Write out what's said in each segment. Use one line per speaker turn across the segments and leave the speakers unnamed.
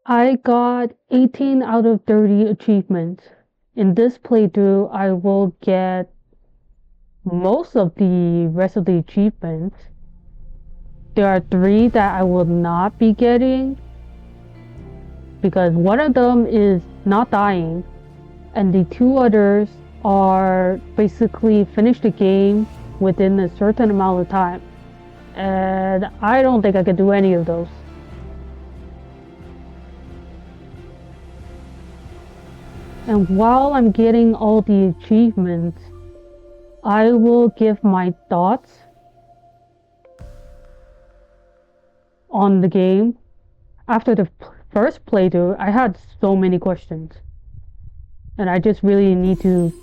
I got 18 out of 30 achievements. In this playthrough, I will get most of the rest of the achievements. There are 3 that I will not be getting because one of them is not dying and the 2 others are basically finish the game within a certain amount of time. And I don't think I can do any of those. And while I'm getting all the achievements, I will give my thoughts on the game. After the first playthrough, I had so many questions. And I just really need to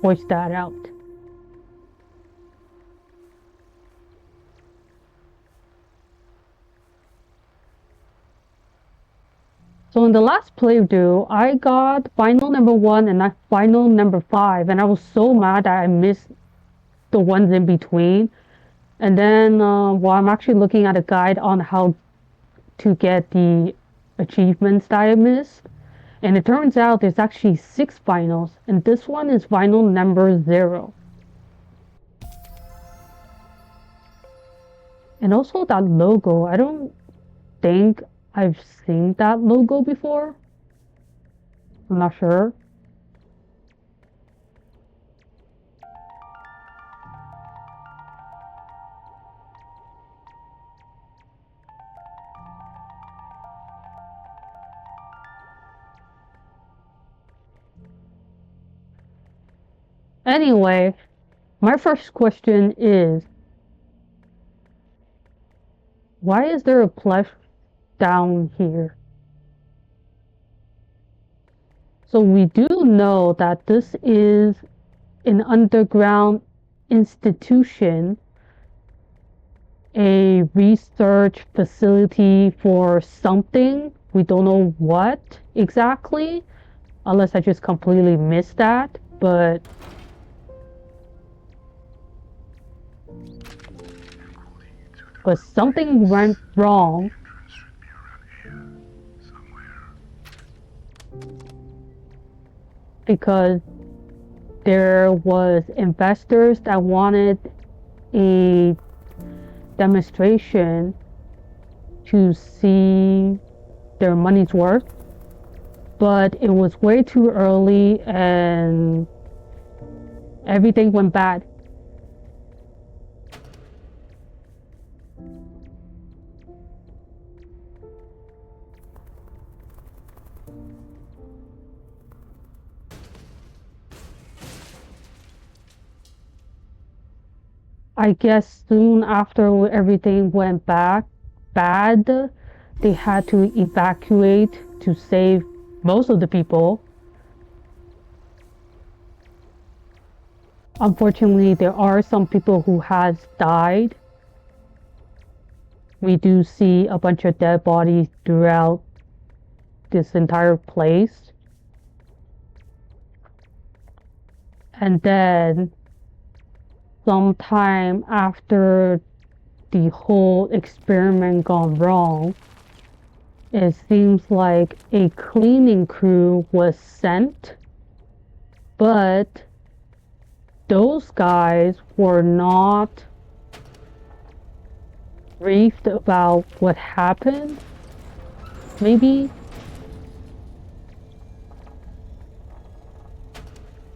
voice that out. So in the last playthrough, I got final number 1 and final number 5, and I was so mad that I missed the ones in between. And then while I'm actually looking at a guide on how to get the achievements that I missed, and it turns out there's actually 6 finals, and this one is final number 0. And also that logo, I don't think I've seen that logo before. I'm not sure. Anyway, my first question is, why is there a plush down here? So we do know that this is an underground institution, a research facility for something. We don't know what exactly, unless I just completely missed that, but something went wrong. Because there was investors that wanted a demonstration to see their money's worth, but it was way too early and everything went bad. I guess soon after everything went bad, they had to evacuate to save most of the people. Unfortunately, there are some people who has died. We do see a bunch of dead bodies throughout this entire place. And then sometime after the whole experiment gone wrong, it seems like a cleaning crew was sent, but those guys were not briefed about what happened, maybe.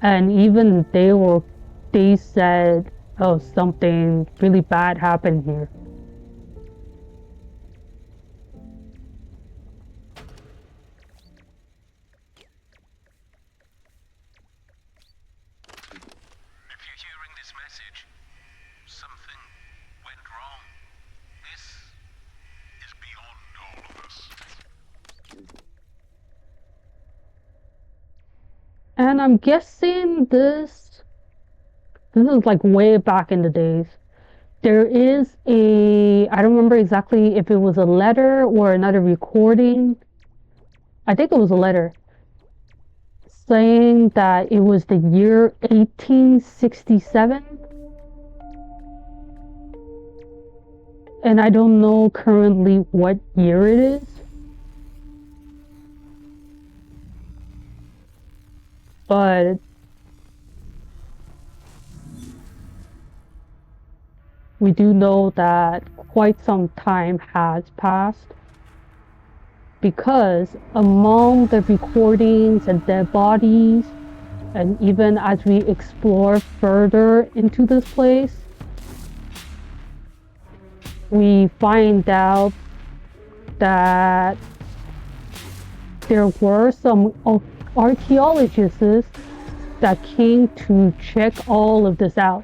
And even they said, oh, something really bad happened here.
If you're hearing this message, something went wrong. This is beyond all of us.
And I'm guessing this is like way back in the days. There is I don't remember exactly if it was a letter or another recording. I think it was a letter saying that it was the year 1867. and I don't know currently what year it is. But we do know that quite some time has passed because among the recordings and dead bodies, and even as we explore further into this place, we find out that there were some archaeologists that came to check all of this out.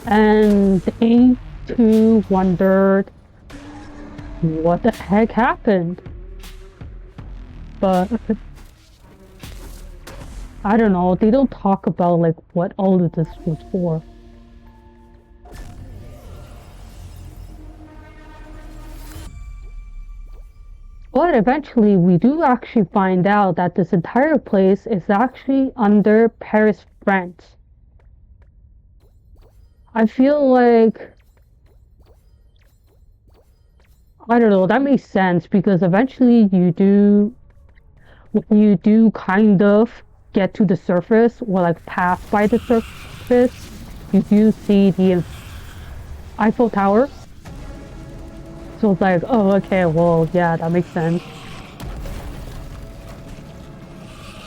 And they too wondered what the heck happened. But I don't know, they don't talk about like what all of this was for. But eventually we do actually find out that this entire place is actually under Paris, France. I feel like, I don't know, that makes sense because eventually when you do kind of get to the surface or like pass by the surface, you do see the Eiffel Tower. So it's like, oh, okay, well, yeah, that makes sense.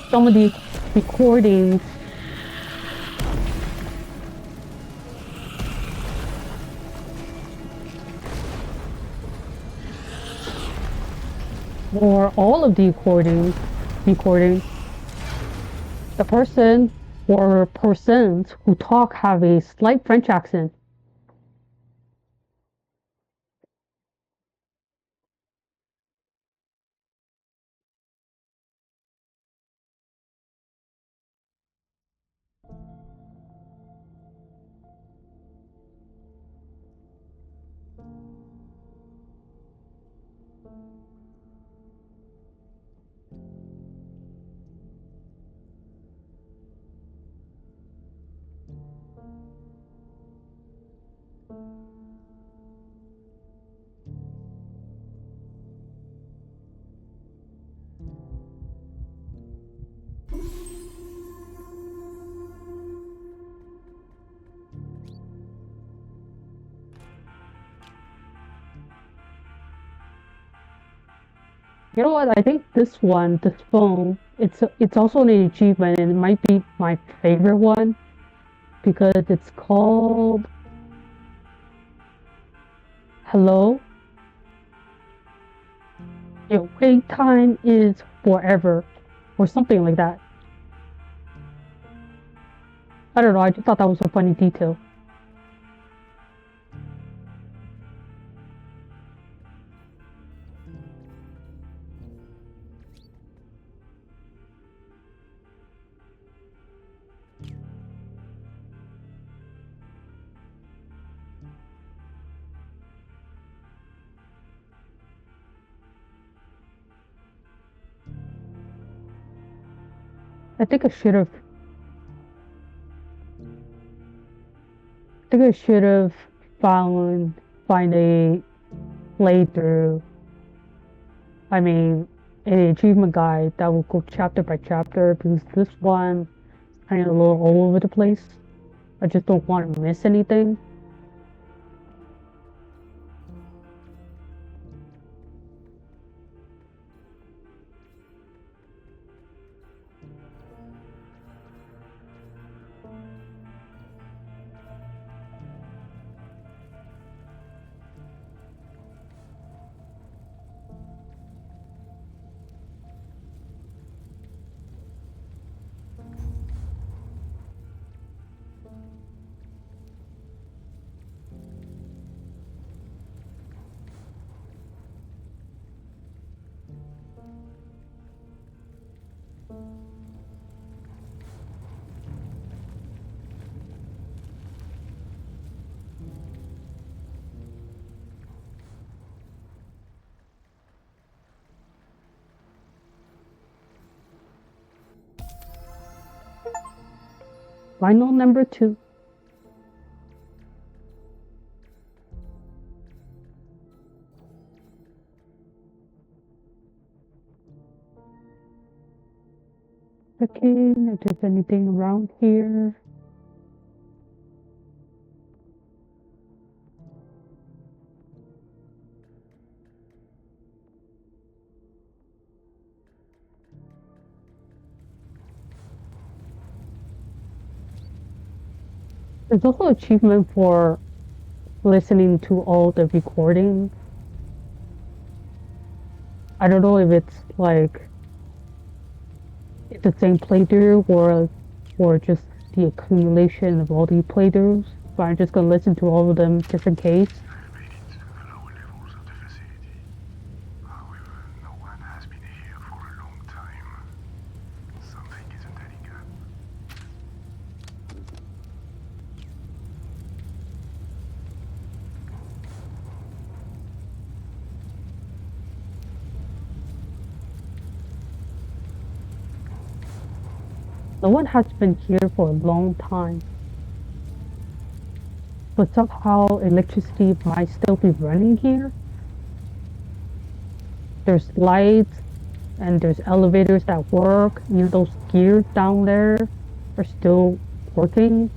Some of the recordings or all of the recordings, the person or persons who talk have a slight French accent. You know what? I think this one, this phone, it's also an achievement, and it might be my favorite one because it's called "Hello." Your wait time is forever, or something like that. I don't know. I just thought that was a funny detail. I think I should have. I think I should have found find a playthrough. I mean, an achievement guide that will go chapter by chapter because this one kind of a little all over the place. I just don't want to miss anything. Final number 2. checking if there's anything around here. There's also achievement for listening to all the recordings. I don't know if it's like it's the same playthrough or just the accumulation of all the playthroughs. But I'm just gonna listen to all of them just in case.
I've made it to the lower levels of the facility. However, no one has been here for a long time. Something isn't adding up.
No one has been here for a long time. But somehow electricity might still be running here. There's lights and there's elevators that work. You know, those gears down there are still working.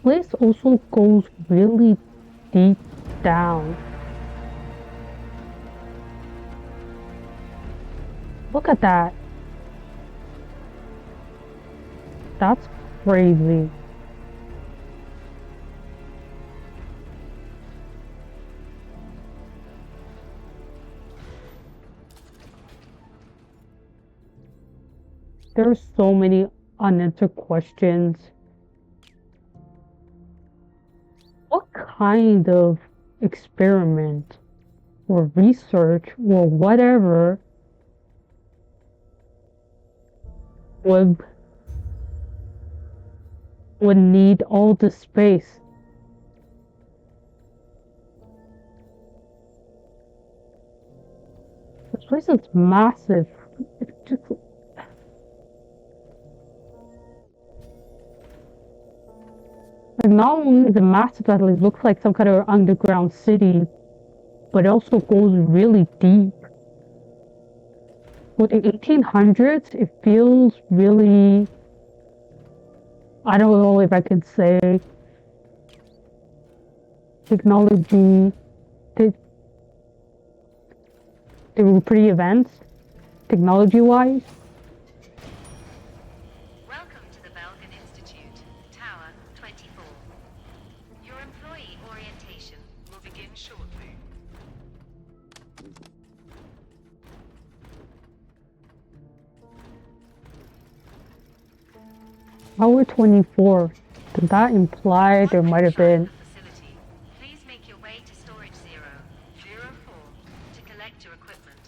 Place also goes really deep down. Look at that. That's crazy. There's so many unanswered questions. What kind of experiment or research or whatever would would need all this space? This place is massive. It's just like not only is it massive that it looks like some kind of underground city, but it also goes really deep. With the 1800s, it feels really, I don't know if I can say technology, they, they were pretty advanced, technology-wise.
Welcome to the Belgian Institute, Tower 24. Your employee orientation will begin shortly.
Tower 24, does that imply there might have been...
Facility. Please make your way to Storage 004 to collect your equipment.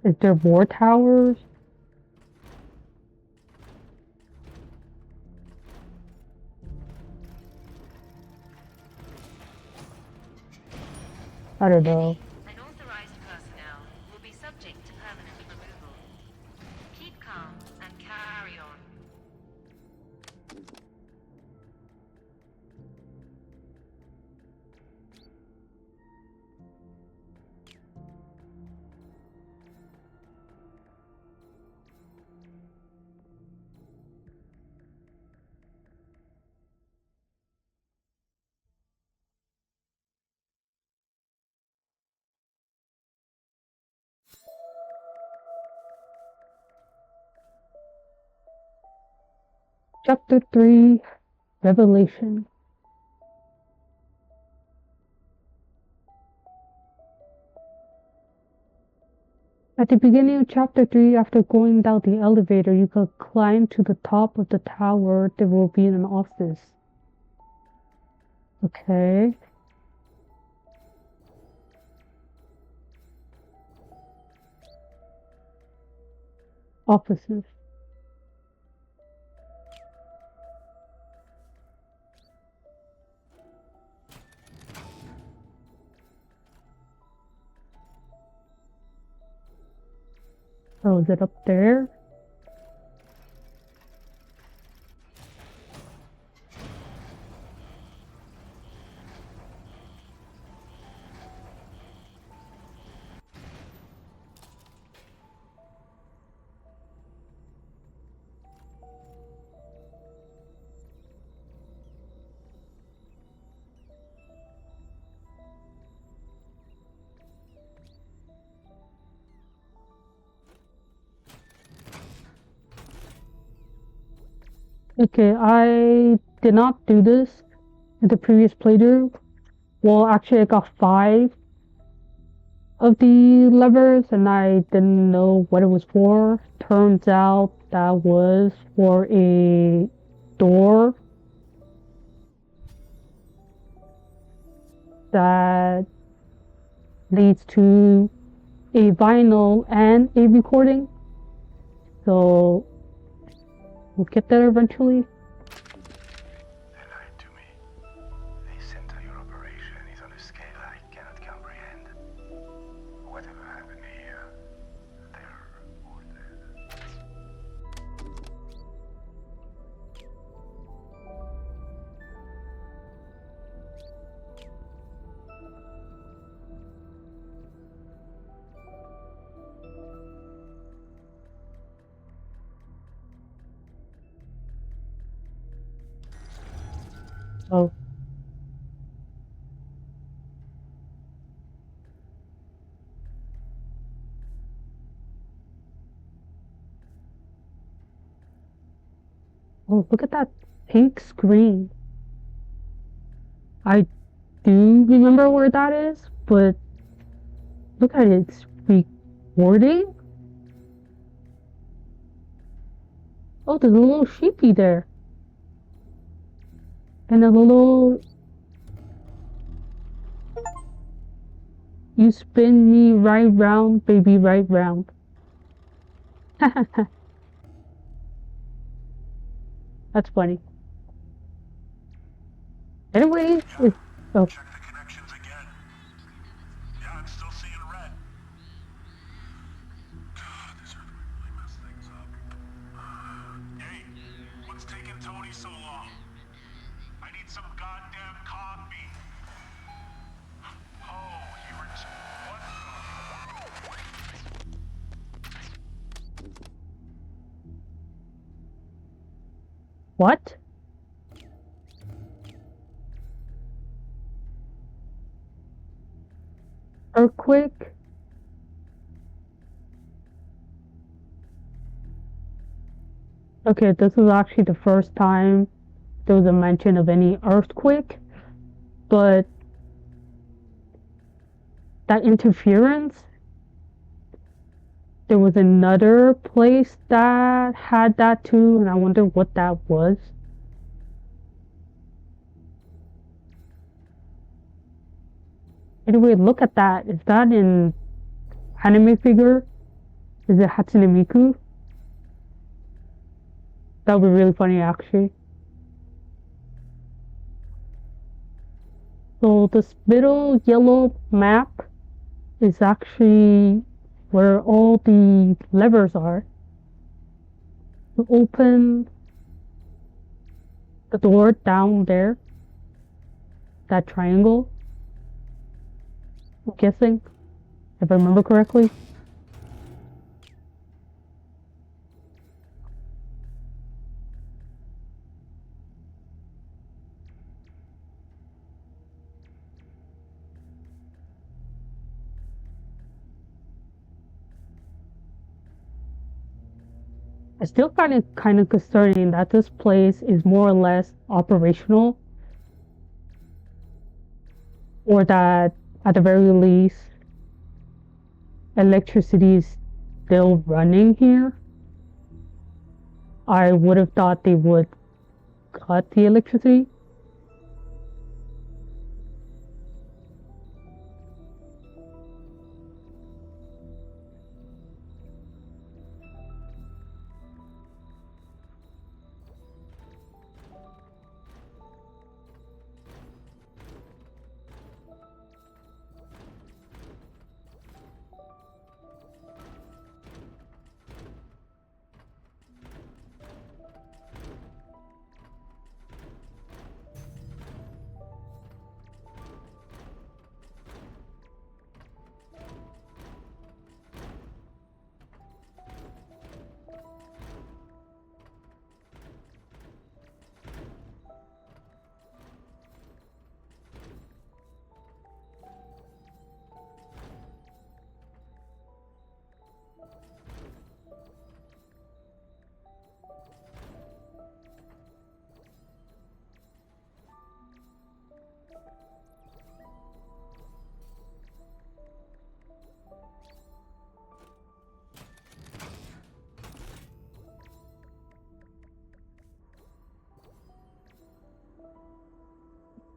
Is there more towers? I don't know.
Unauthorized personnel will be subject to permanent removal. Keep calm and carry on.
Chapter 3 Revelation. At the beginning of chapter 3, after going down the elevator, you could climb to the top of the tower. There will be an office. Okay. Offices. Oh, is it up there? Okay, I did not do this in the previous playthrough. Well, actually, I got 5 of the levers and I didn't know what it was for. Turns out that was for a door that leads to a vinyl and a recording. So we'll get there eventually.
They lied to me. This entire operation is on a scale I cannot comprehend. Whatever happened here, they're all dead.
Oh. Oh, look at that pink screen. I do remember where that is, but look at it, it's recording. Oh, there's a little sheepy there. And a little... You spin me right round, baby, right round. That's funny. Anyway, it's... Oh,
Check the connections again. Yeah, I'm still seeing red. God, this earthquake really messed things up. Hey, what's taking Tony so long? I need some goddamn coffee. Oh, you were just... What?
what? Earthquake? Okay, this is actually the first time there was a mention of any earthquake, but that interference, there was another place that had that too, and I wonder what that was. Anyway, look at that. Is that an anime figure? Is it Hatsune Miku? That would be really funny actually. So this middle yellow map is actually where all the levers are. To open the door down there, that triangle, I'm guessing, if I remember correctly. I still find it kind of concerning that this place is more or less operational, or that at the very least, electricity is still running here. I would have thought they would cut the electricity.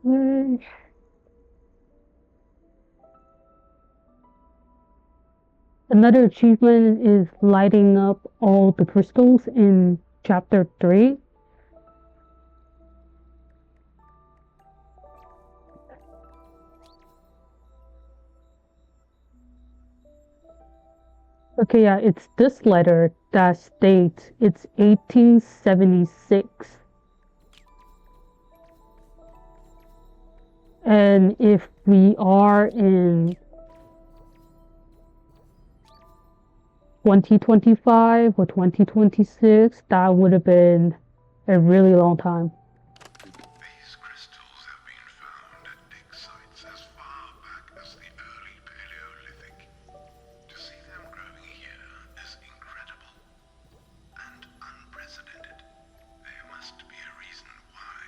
Hmm. Another achievement is lighting up all the crystals in chapter 3. Okay, yeah, it's this letter that states it's 1876. And if we are in 2025 or 2026, that would have been a really long time.
These crystals have been found at dig sites as far back as the early Paleolithic. To see them growing here is incredible and unprecedented. There must be a reason why.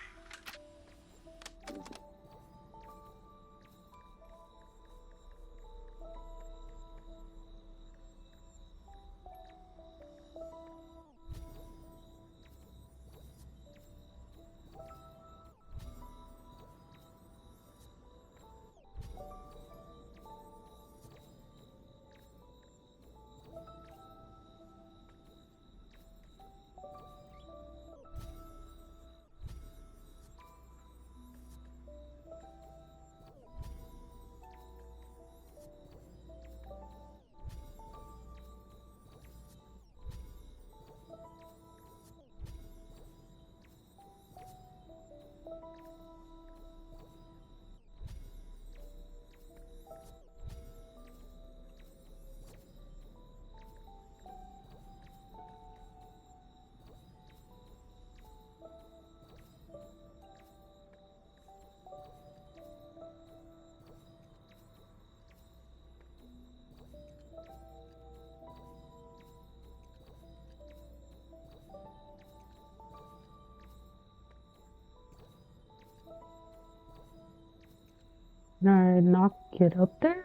Can I not get up there?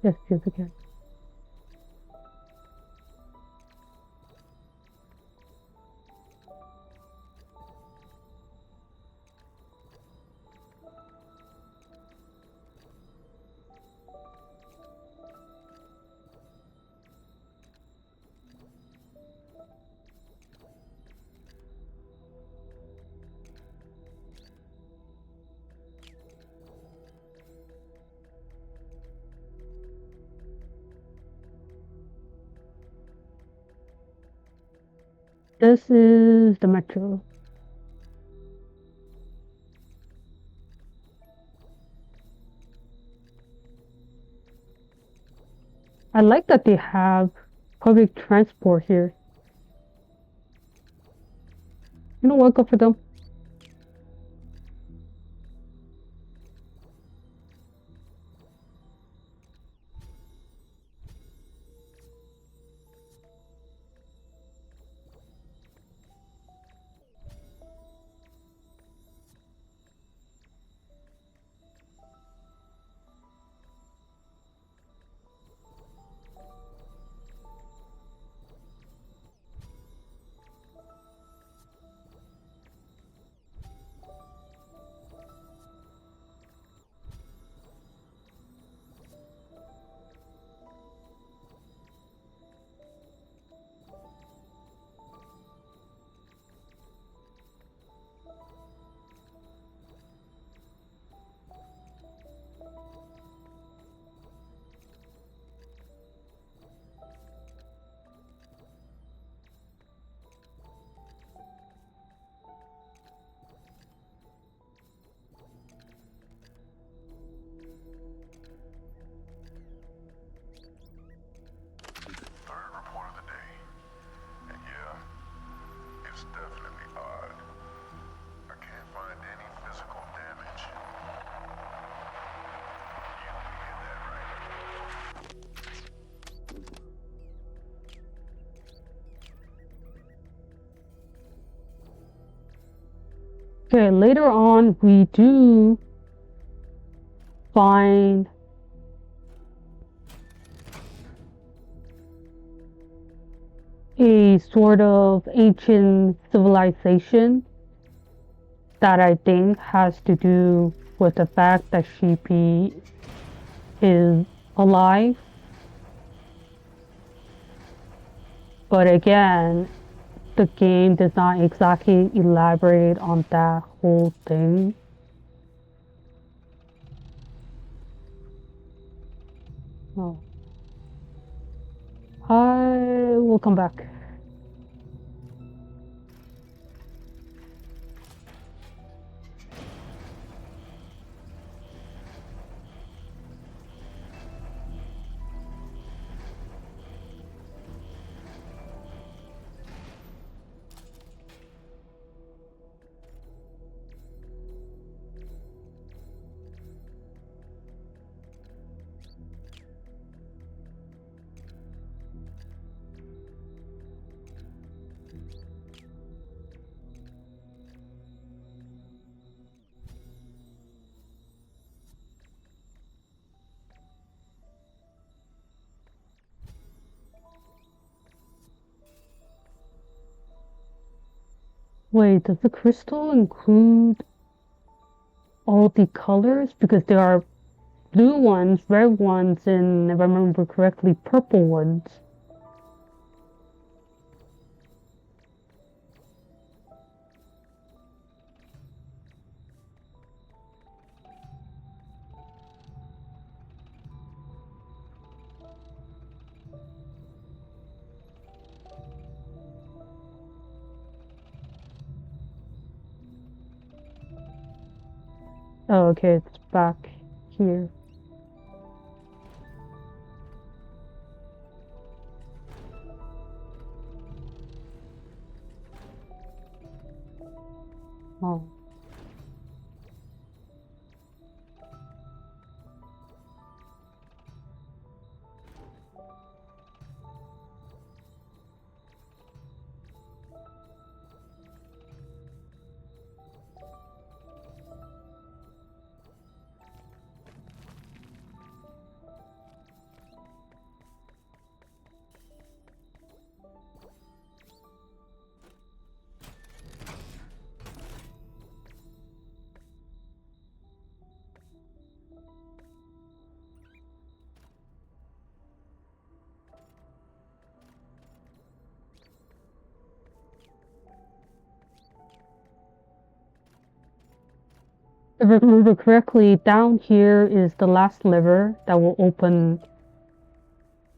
Yes, yes, again. This is the metro. I like that they have public transport here. You know what? Go for them.
That's definitely odd. I can't find any physical damage. You hear that, right?
Okay, later on we do find a sort of ancient civilization that I think has to do with the fact that Sheepy is alive. But again, the game does not exactly elaborate on that whole thing. Oh. I will come back. Wait, does the crystal include all the colors? Because there are blue ones, red ones, and if I remember correctly, purple ones. Oh, okay, it's back here. Oh. If I remember correctly, down here is the last lever that will open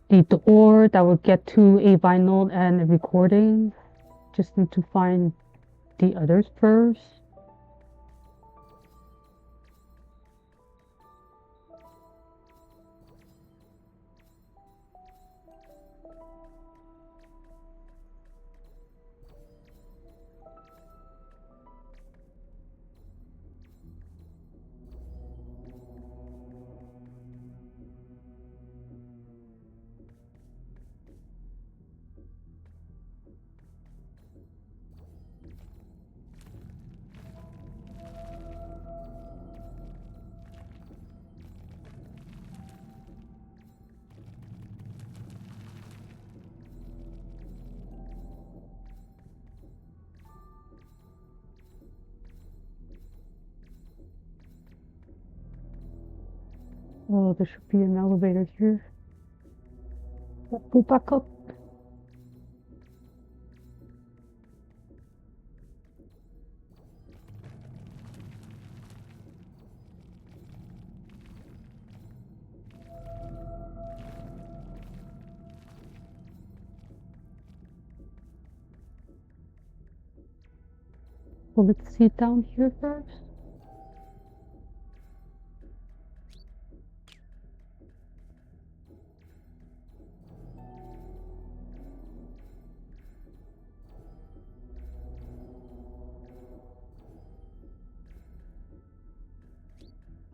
the door that will get to a vinyl and a recording. Just need to find the others first. Oh, there should be an elevator here. Let's go back up. Well, let's see down here first.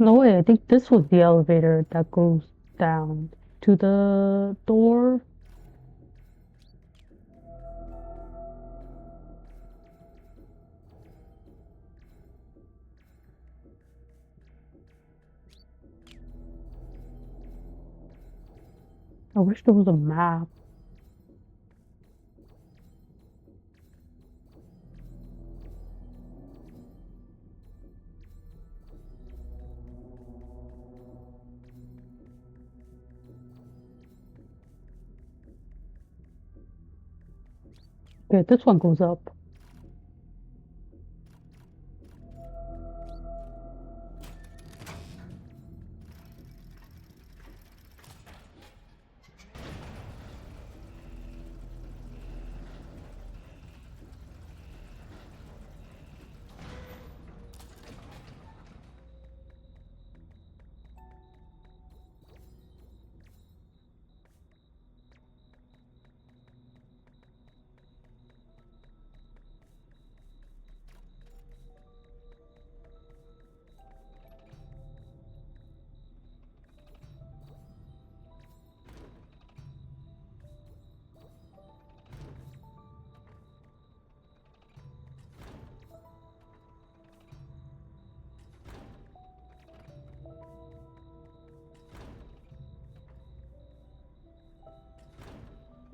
No way, I think this was the elevator that goes down to the door. I wish there was a map. Okay, this one goes up.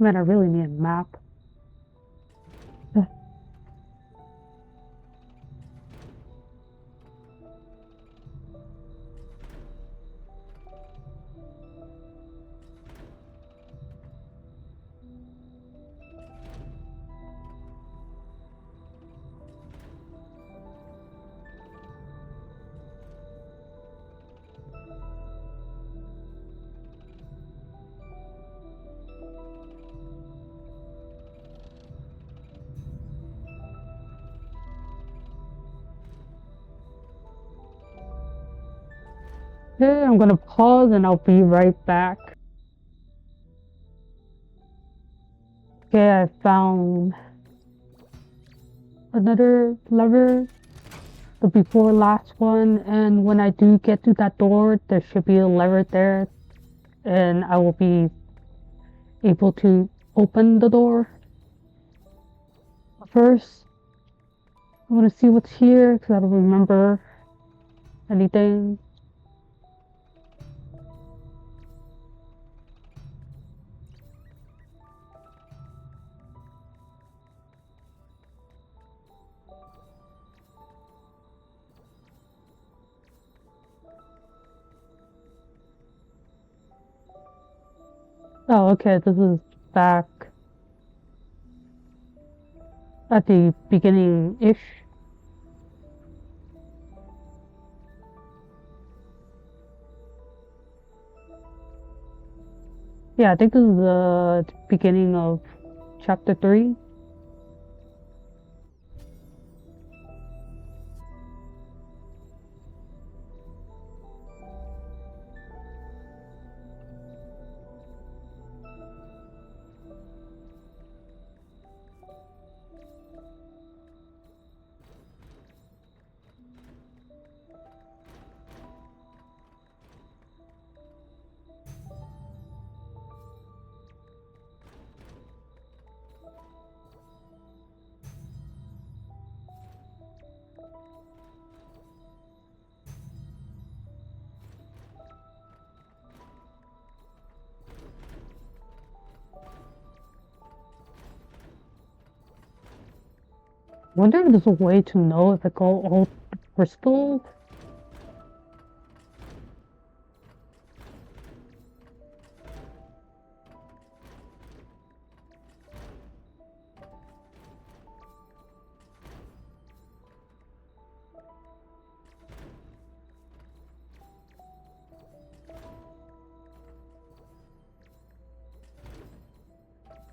Man, I really need a map. Okay, I'm gonna pause and I'll be right back. Okay, I found another lever, the before last one, and when I do get to that door, there should be a lever there, and I will be able to open the door. First, I want to see what's here because I don't remember anything. Oh, okay, this is back at the beginning-ish. Yeah, I think this is the beginning of chapter 3. Wonder if there's a way to know if it go all crystal.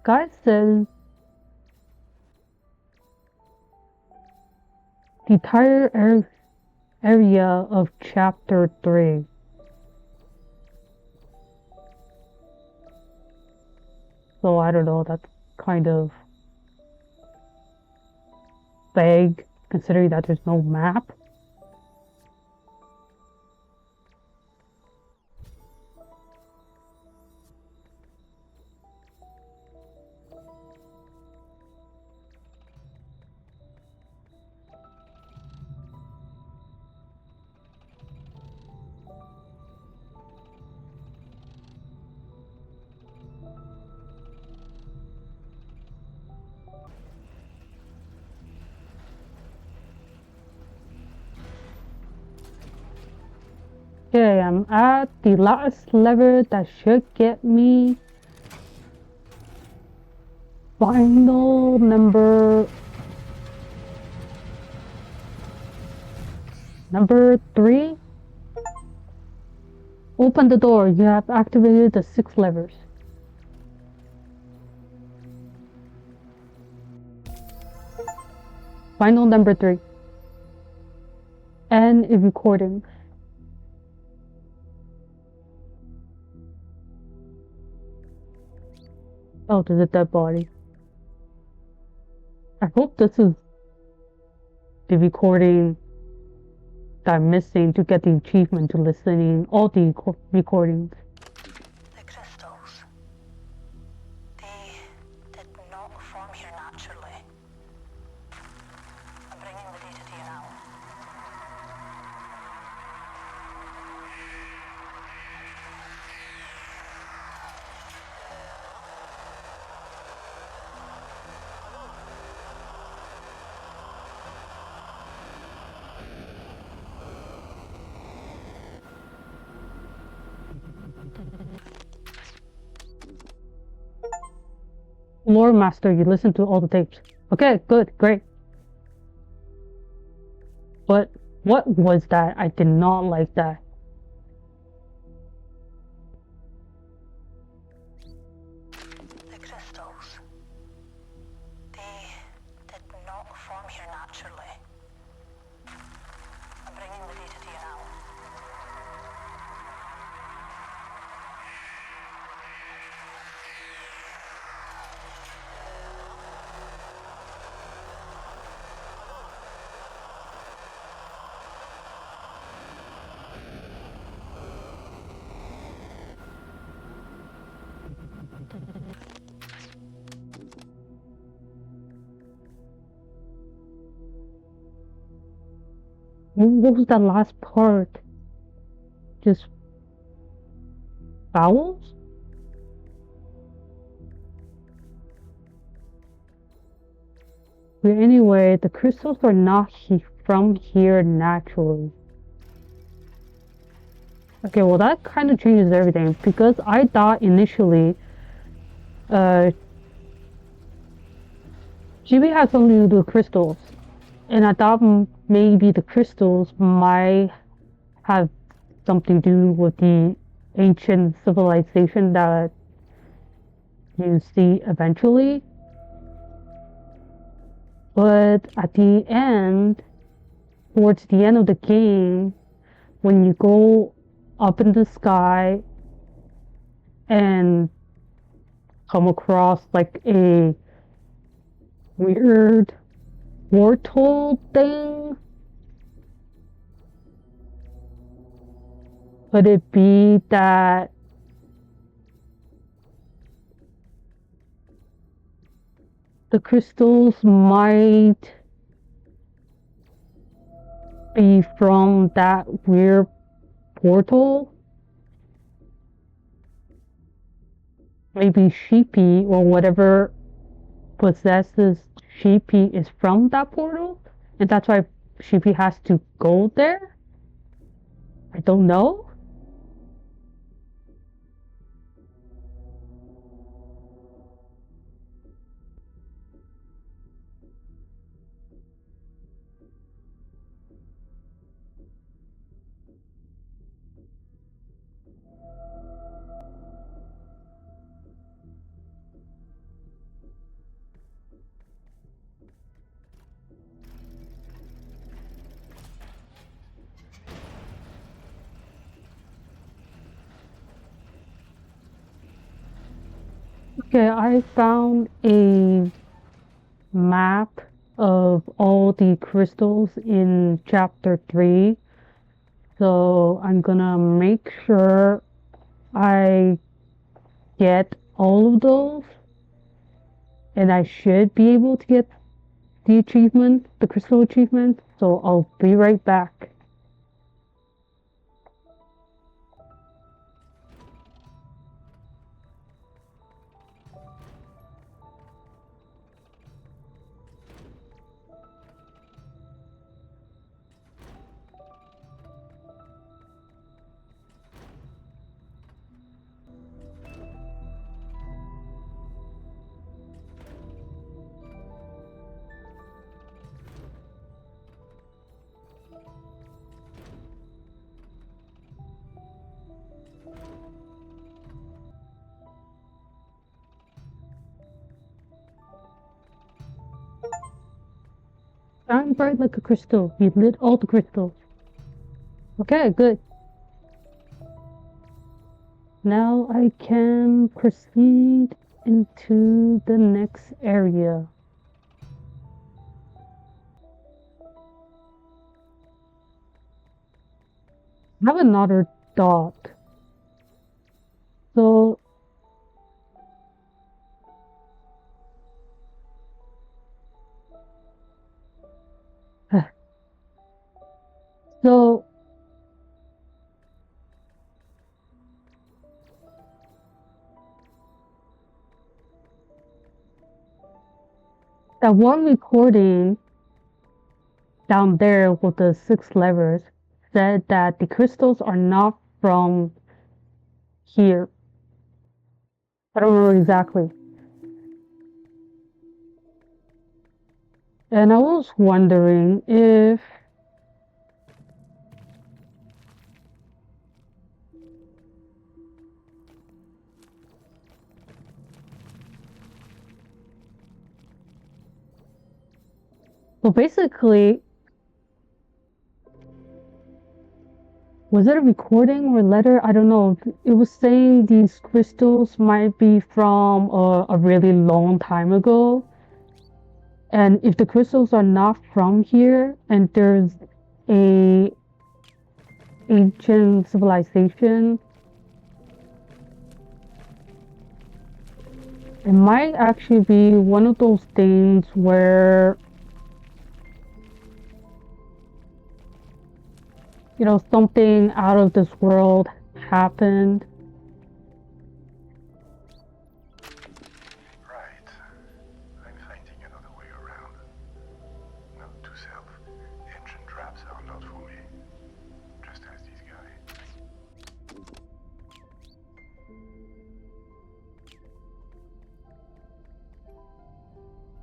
Guy says the entire area of chapter 3. So I don't know, that's kind of vague considering that there's no map. I'm at the last lever that should get me final number 3. Open the door. You have activated the 6 levers. Final number 3. End a recording. Oh, there's a dead body. I hope this is the recording that I'm missing to get the achievement to listening all the recordings.
The crystals. They did not form here naturally. I'm bringing the data to you now.
Lore Master, you listen to all the tapes. Okay, good, great. But what was that? I did not like that.
The crystals. They did not form here naturally. I'm bringing the data to you now.
What was that last part? Just vowels? But anyway, the crystals are not from here naturally. Okay, well that kind of changes everything because I thought initially GB had something to do with crystals, and I thought maybe the crystals might have something to do with the ancient civilization that you see eventually. But at the end, towards the end of the game, when you go up in the sky and come across like a weird portal thing, could it be that the crystals might be from that weird portal? Maybe Sheepy or whatever possesses Sheepy is from that portal, and that's why Sheepy has to go there? I don't know. Okay, I found a map of all the crystals in chapter 3. So I'm gonna make sure I get all of those, and I should be able to get the achievement, the crystal achievement. So I'll be right back. Shine bright like a crystal. You lit all the crystals. Okay, good. Now I can proceed into the next area. I have another dot. So so that one recording down there with the 6 levers said that the crystals are not from here. I don't remember exactly. And I was wondering if so basically, was it a recording or a letter? I don't know. It was saying these crystals might be from a really long time ago. And if the crystals are not from here and there's a ancient civilization, it might actually be one of those things where, you know, something out of this world happened.
Right. I'm finding another way around. Note to self, ancient traps are not for me. Just as these guys.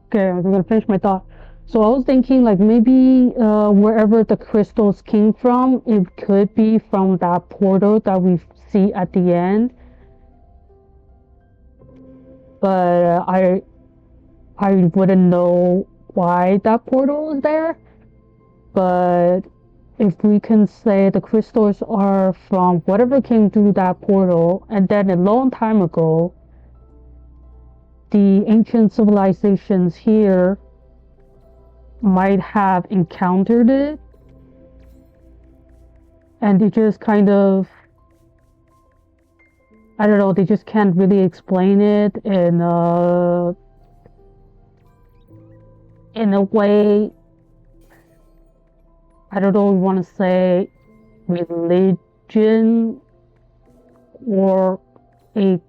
Okay, I'm gonna finish my thought. So I was thinking like maybe wherever the crystals came from, it could be from that portal that we see at the end. But I wouldn't know why that portal is there. But if we can say the crystals are from whatever came through that portal, and then a long time ago, the ancient civilizations here might have encountered it, and they just kind of, I don't know, they just can't really explain it in a way, I don't know, we want to say religion or a,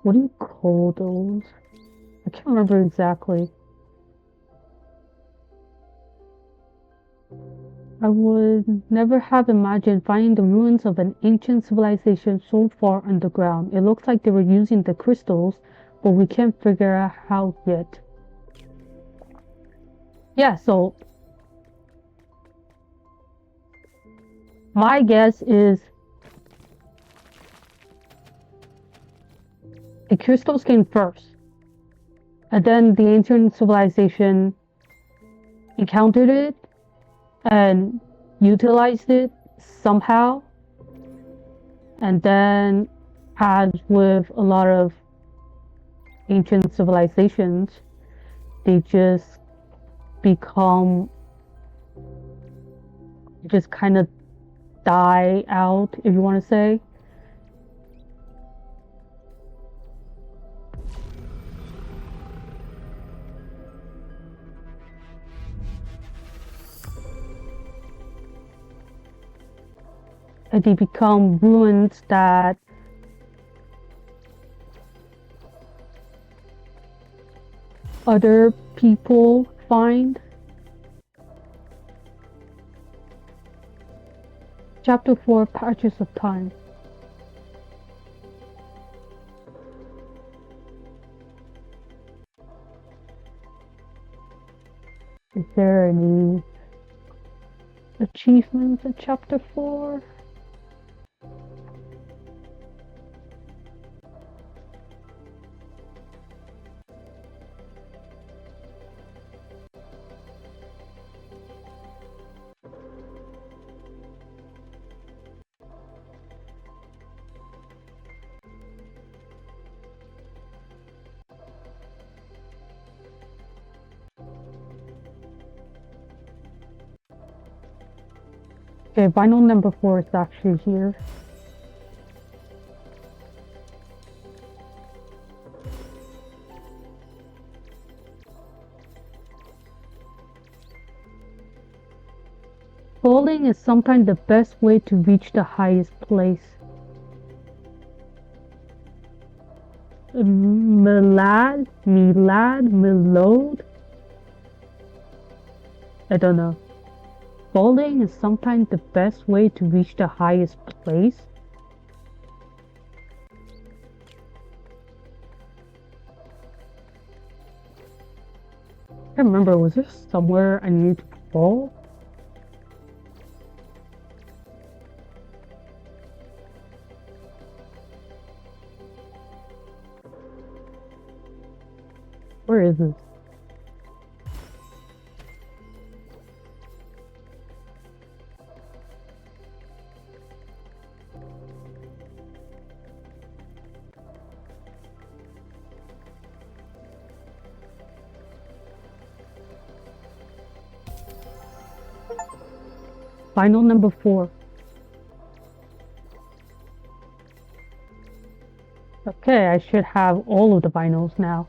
what do you call those? I can't remember exactly. I would never have imagined finding the ruins of an ancient civilization so far underground. It looks like they were using the crystals, but we can't figure out how yet. Yeah, so my guess is the crystals came first, and then the ancient civilization encountered it and utilized it somehow, and then, as with a lot of ancient civilizations, they just kind of die out, if you want to say. And they become ruins that other people find. Chapter 4, Patches of Time. Is there any achievements in Chapter 4? Okay, vinyl number 4 is actually here. Falling is sometimes the best way to reach the highest place. Milad? Milode? I don't know. Falling is sometimes the best way to reach the highest place. I can't remember, was there somewhere I needed to fall? Where is this? Vinyl number 4. Okay, I should have all of the vinyls now.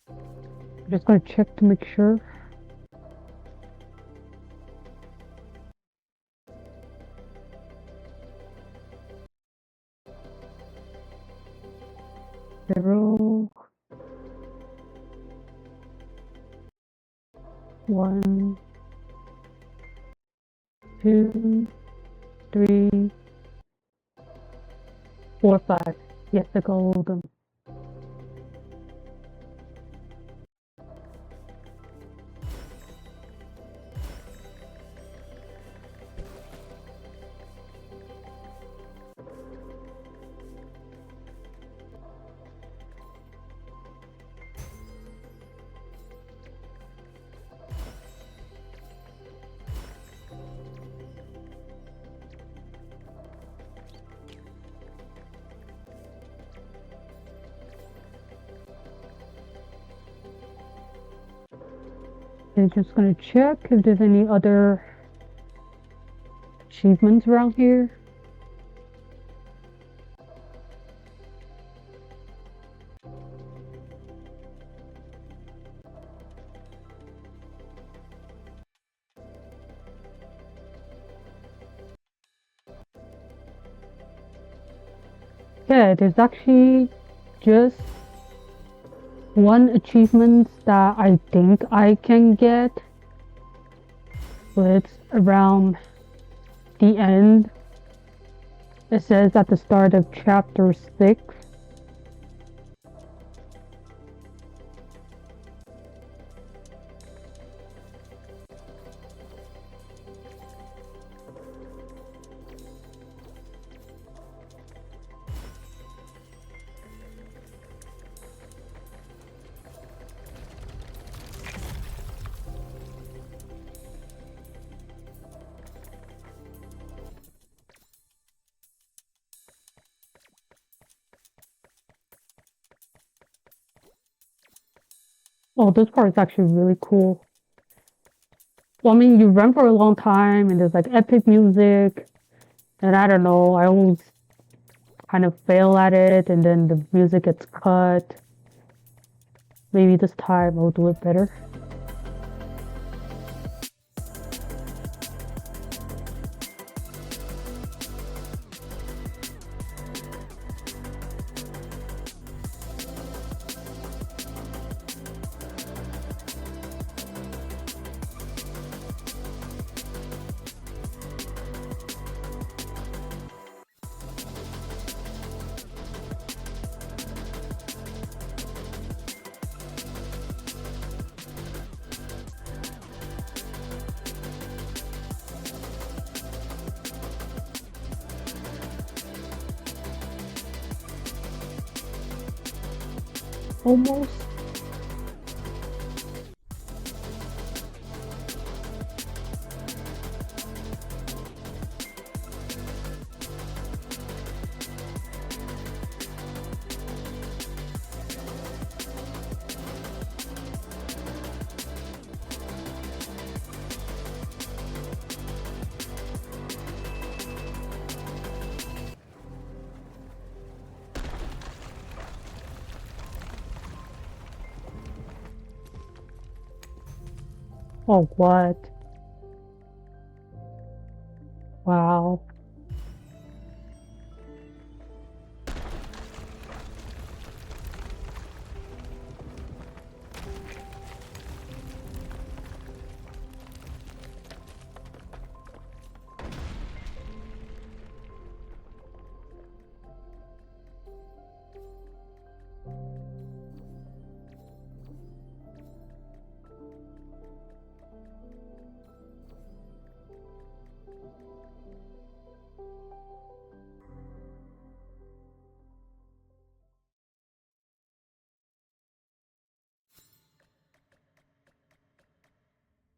I'm just gonna check to make sure. Zero. 1, 2, 3, 4, 5. Yes, I got all of them. I'm just gonna check if there's any other achievements around here. Yeah, there's actually just one achievement that I think I can get, but it's around the end. It says at the start of chapter 6. Oh, this part is actually really cool. Well, I mean, you run for a long time and there's like epic music, and I don't know, I always kind of fail at it and then the music gets cut. Maybe this time I'll do it better. Almost. Oh, what? Wow.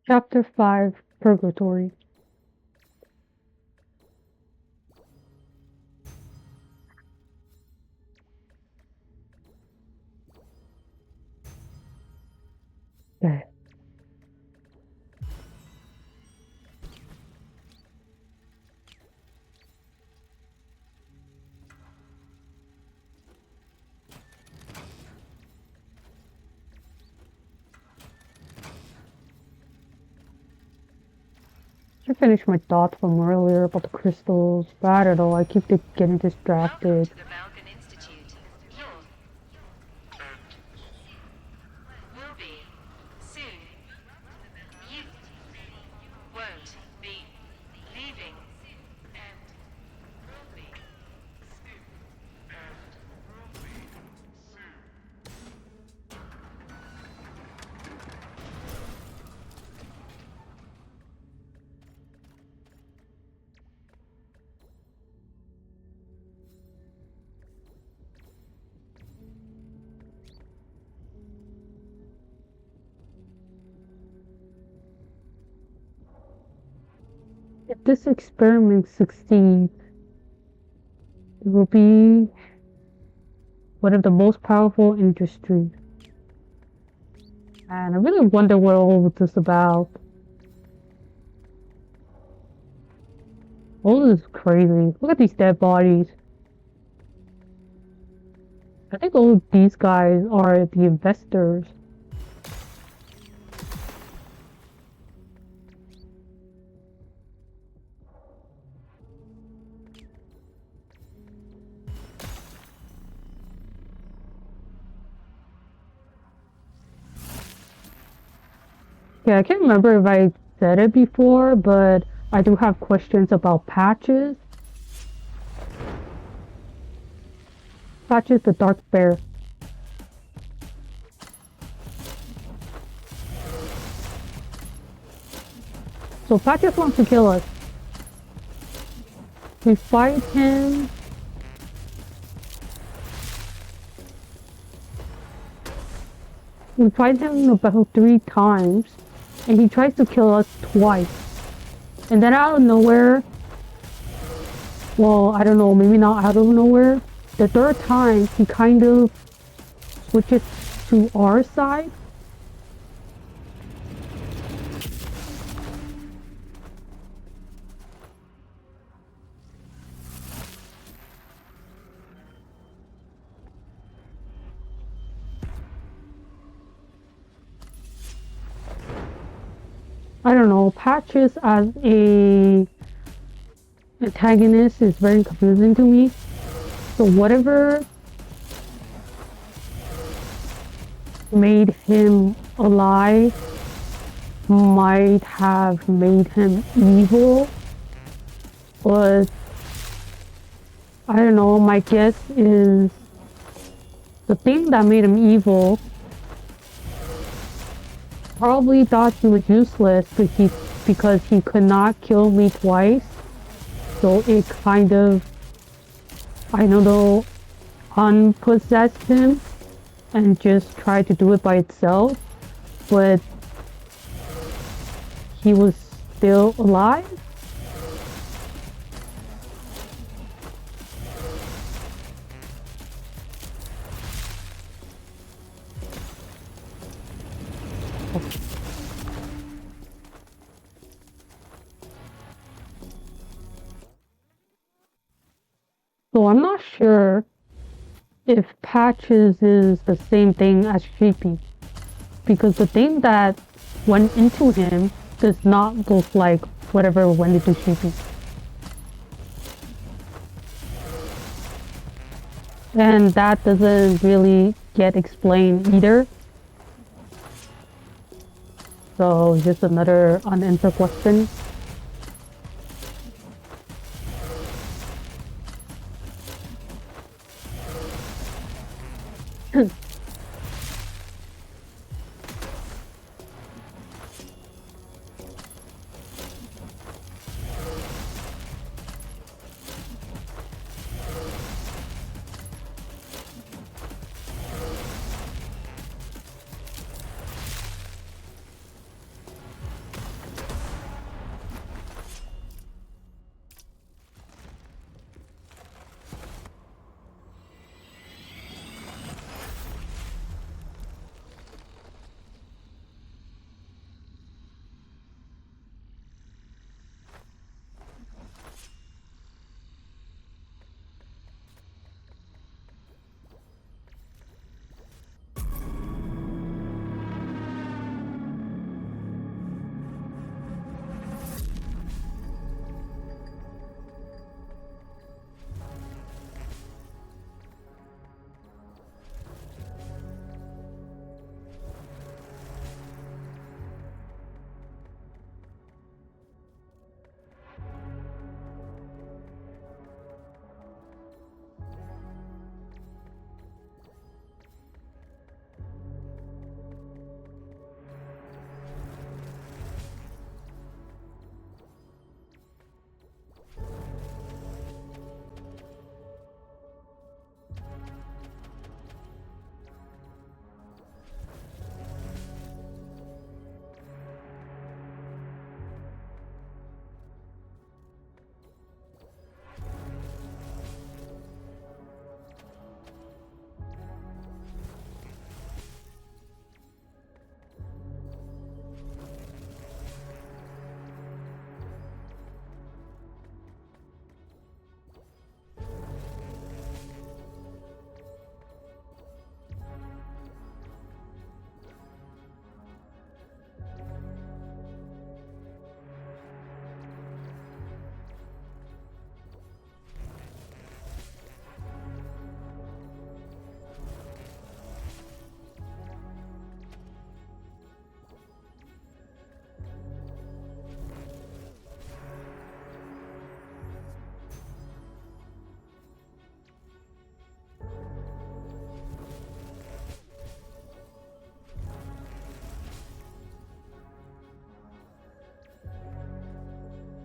Chapter 5 Purgatory. Okay. I finished my thoughts from earlier about the crystals, but I don't know, I keep getting
Welcome
distracted.
to the Valgan Institute. Will be soon. You won't be leaving. And will be soon. And will be soon.
If this experiment succeeds, it will be one of the most powerful industries. And I really wonder what all of this is about. All this is crazy. Look at these dead bodies. I think all of these guys are the investors. Yeah, I can't remember if I said it before, but I do have questions about Patches. Patches the Dark Bear. So Patches wants to kill us. We fight him. We fight him about 3 times, and he tries to kill us twice. And then out of nowhere, well, I don't know, maybe not out of nowhere, the 3rd time he kind of switches to our side. I don't know, Patches as a antagonist is very confusing to me. So whatever made him alive might have made him evil, but I don't know, my guess is the thing that made him evil probably thought he was useless because he could not kill me twice. So it kind of, I don't know, unpossessed him and just tried to do it by itself. But he was still alive. So I'm not sure if Patches is the same thing as Sheepy. Because the thing that went into him does not look like whatever went into Sheepy. And that doesn't really get explained either. So just another unanswered question.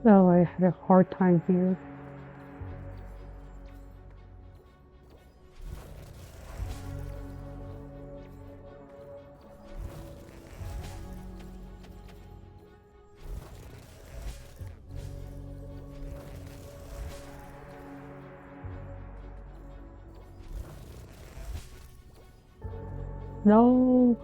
So I had a hard time here. No.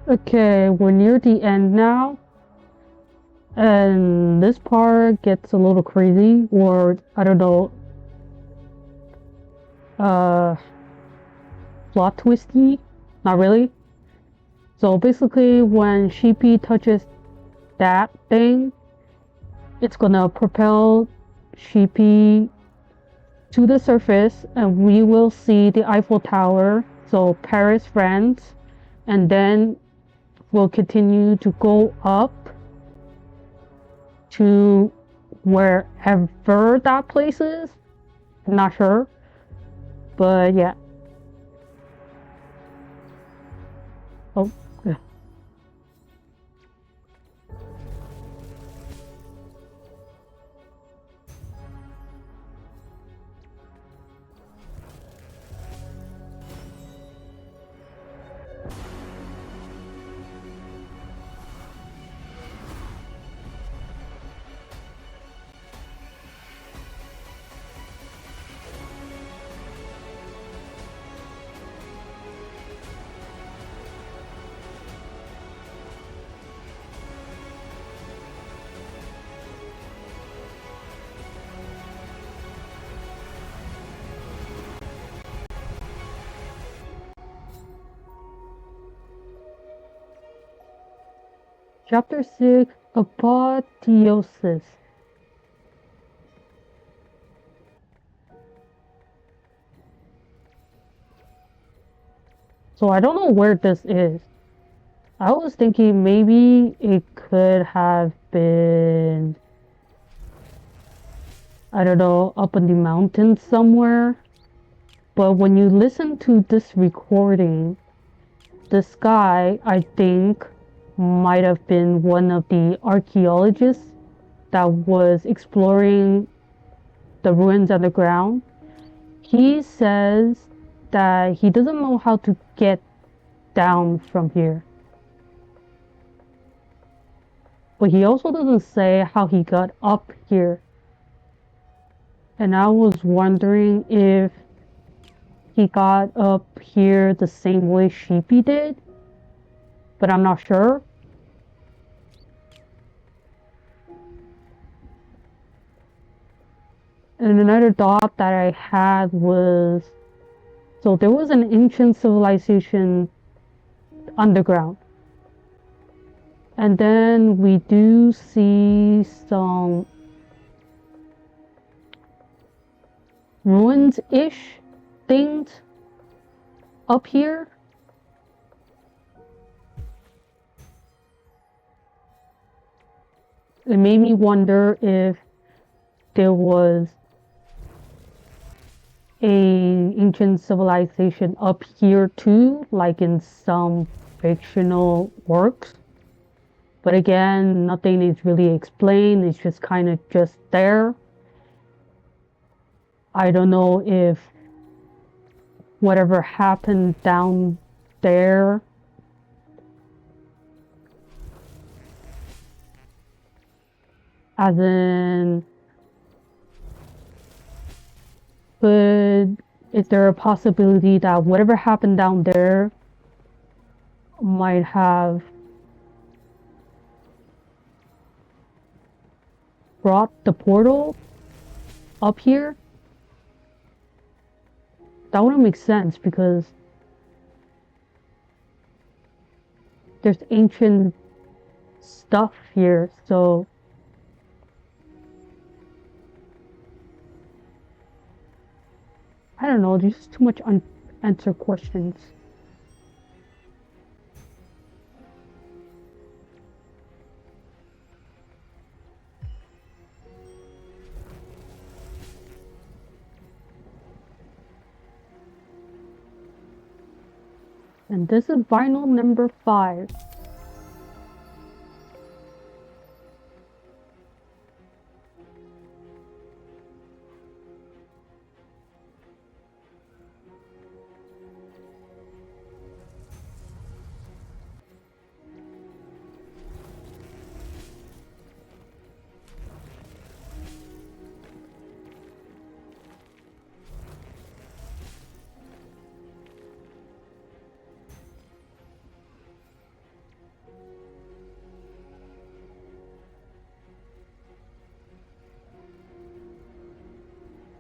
Okay, we're near the end now. And this part gets a little crazy, or I don't know, plot twisty. Not really. So basically, when Sheepy touches that thing, it's gonna propel Sheepy to the surface, and we will see the Eiffel Tower. So Paris, France, and then we'll continue to go up to wherever that place is. I'm not sure, but yeah. Oh, Chapter 6, Apotheosis. So I don't know where this is. I was thinking maybe it could have been, I don't know, up in the mountains somewhere. But when you listen to this recording, this guy, I think, might have been one of the archaeologists that was exploring the ruins underground. He says that he doesn't know how to get down from here. But he also doesn't say how he got up here. And I was wondering if he got up here the same way Sheepy did, but I'm not sure. And another thought that I had was, so there was an ancient civilization underground. And then we do see some ruins-ish things up here. It made me wonder if there was a ancient civilization up here too, like in some fictional works. But again, nothing is really explained. It's just kind of just there. I don't know if whatever happened down there as in is there a possibility that whatever happened down there might have brought the portal up here? That wouldn't make sense because there's ancient stuff here, so I don't know, there's just too much unanswered questions. And this is vinyl number 5.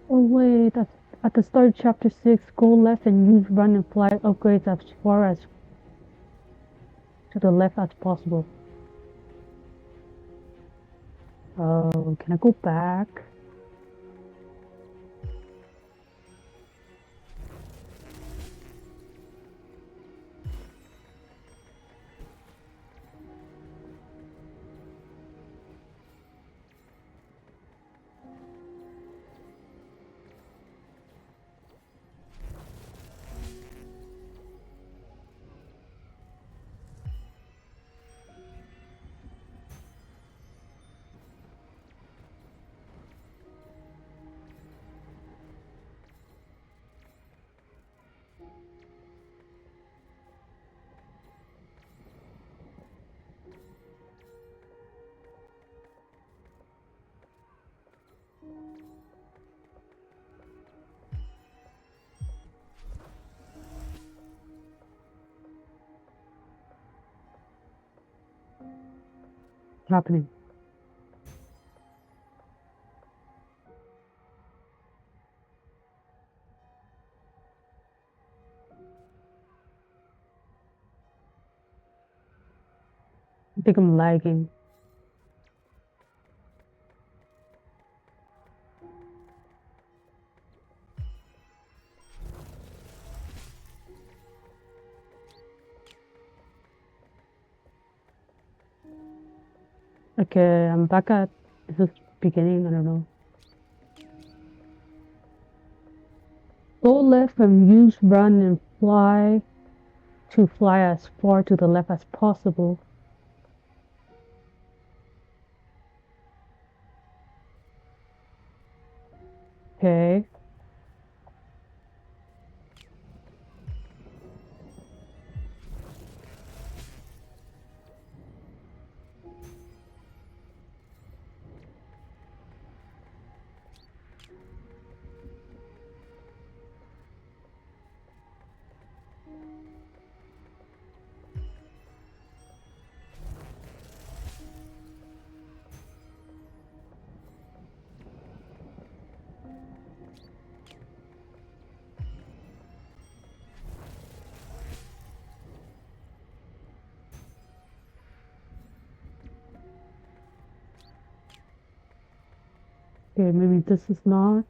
Oh wait, that's at the start of chapter 6, go left and use run and fly upgrades as far as to the left as possible. Oh, can I go back? What's happening? think I'm lagging. Okay, I'm back at the beginning, I don't know. Go left and use run and fly to fly as far to the left as possible. Okay. Okay, maybe this is not.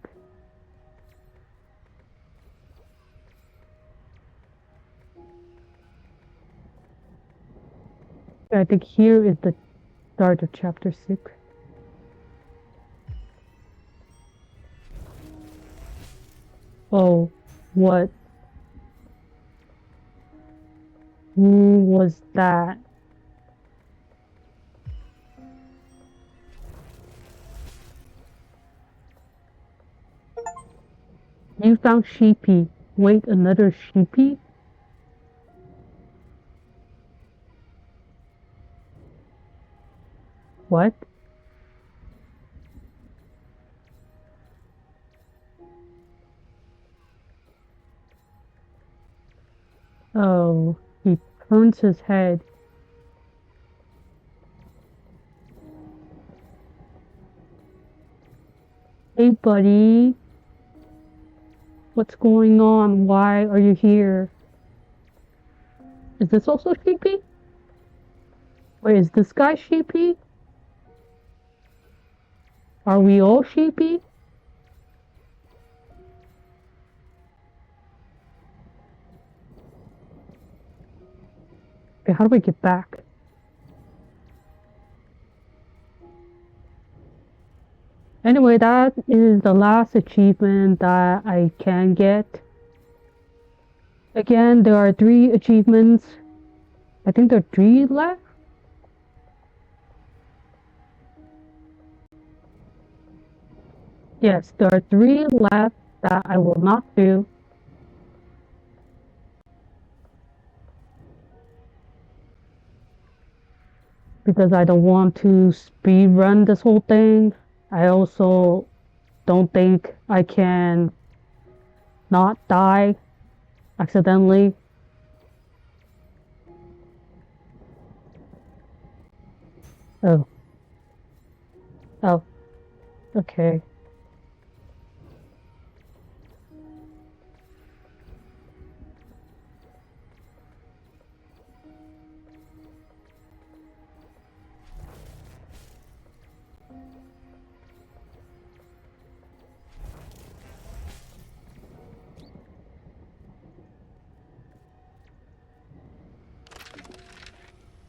I think here is the start of chapter 6. Oh, what? Who was that? You found Sheepy. Wait, another Sheepy? What? Oh, he turns his head. Hey, buddy. What's going on? Why are you here? Is this also Sheepy? Wait, is this guy Sheepy? Are we all Sheepy? Okay, how do we get back? Anyway, that is the last achievement that I can get. Again, there are 3 achievements. I think there are 3 left. Yes, there are 3 left that I will not do. Because I don't want to speed run this whole thing. I also don't think I can not die accidentally. Oh. Oh. Okay.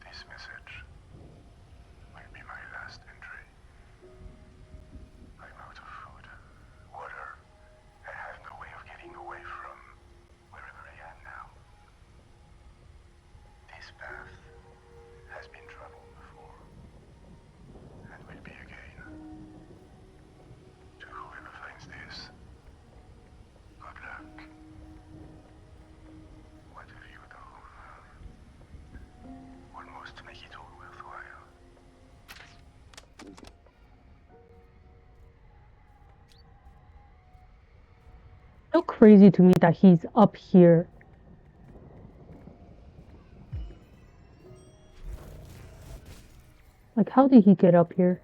This message will be my last entry. I'm out of food, water, and have no way of getting away from wherever I am now. This path has been traveled before, and will be again. To whoever finds this, good luck. Whatever you do, almost make it all worthwhile.
So crazy to me that he's up here. Like, how did he get up here?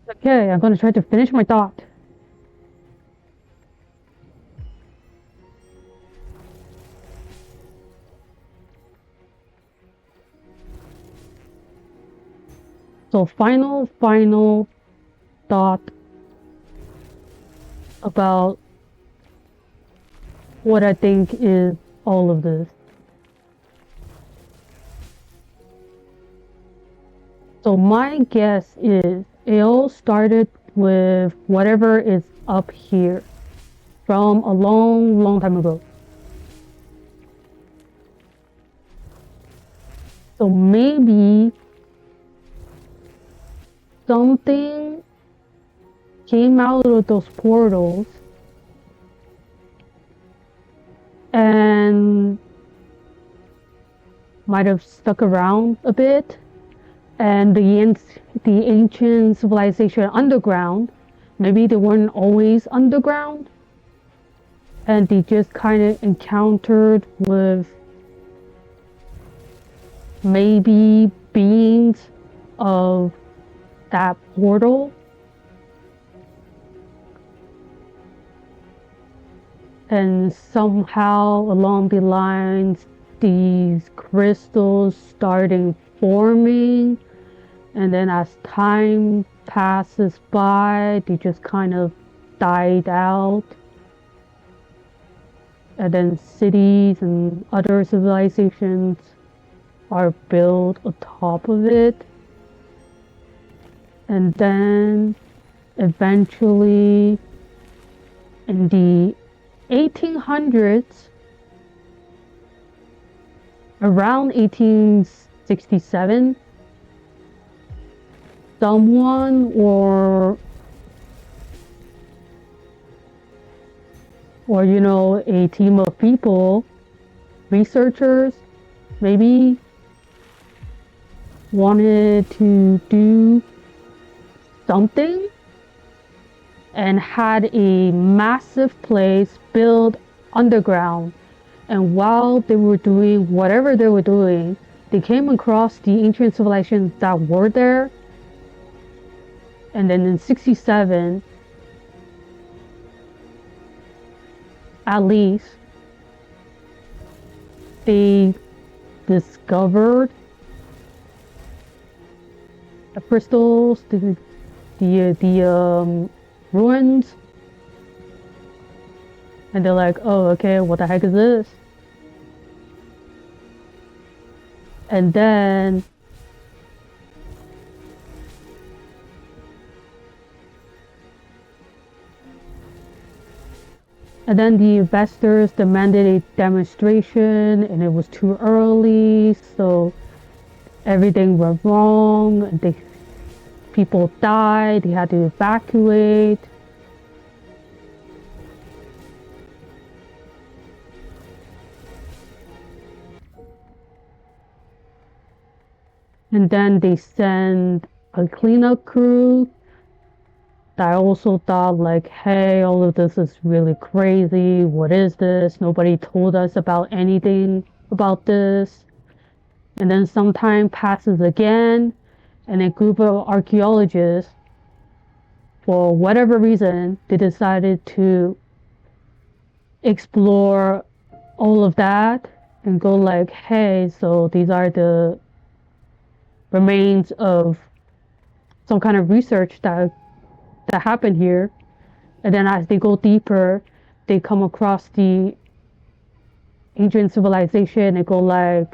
Okay, I'm gonna try to finish my thought. So final thought about what I think is all of this. So my guess is it all started with whatever is up here from a long time ago. So maybe something came out of those portals and might have stuck around a bit, and the ancient civilization underground, maybe they weren't always underground, and they just kind of encountered with maybe beings of that portal, and somehow along the lines these crystals starting forming, and then as time passes by they just kind of died out, and then cities and other civilizations are built atop of it, and then eventually in the 1800s, around 1867, someone or you know, a team of people, researchers, maybe wanted to do something and had a massive place built underground. And while they were doing whatever they were doing, they came across the ancient civilizations that were there. And then in 67, at least, they discovered the crystals, the ruins, and they're like, oh, okay, what the heck is this? And then the investors demanded a demonstration, and it was too early, so everything went wrong. People died, they had to evacuate. And then they sent a cleanup crew that also thought like, hey, all of this is really crazy. What is this? Nobody told us about anything about this. And then some time passes again, and a group of archaeologists, for whatever reason, they decided to explore all of that and go like, hey, so these are the remains of some kind of research that happened here. And then as they go deeper, they come across the ancient civilization and go like,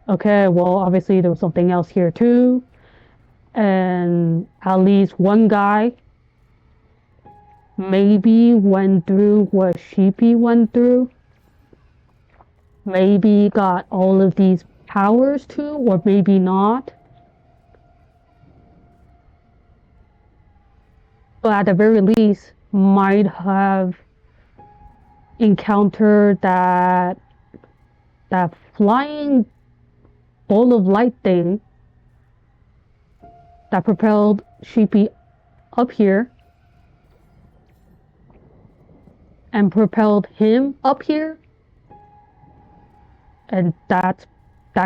okay, well, obviously there was something else here too. And at least one guy maybe went through what Sheepy went through. Maybe got all of these powers too, or maybe not. But at the very least, might have encountered that flying ball of light thing that propelled Sheepy up here and propelled him up here, and that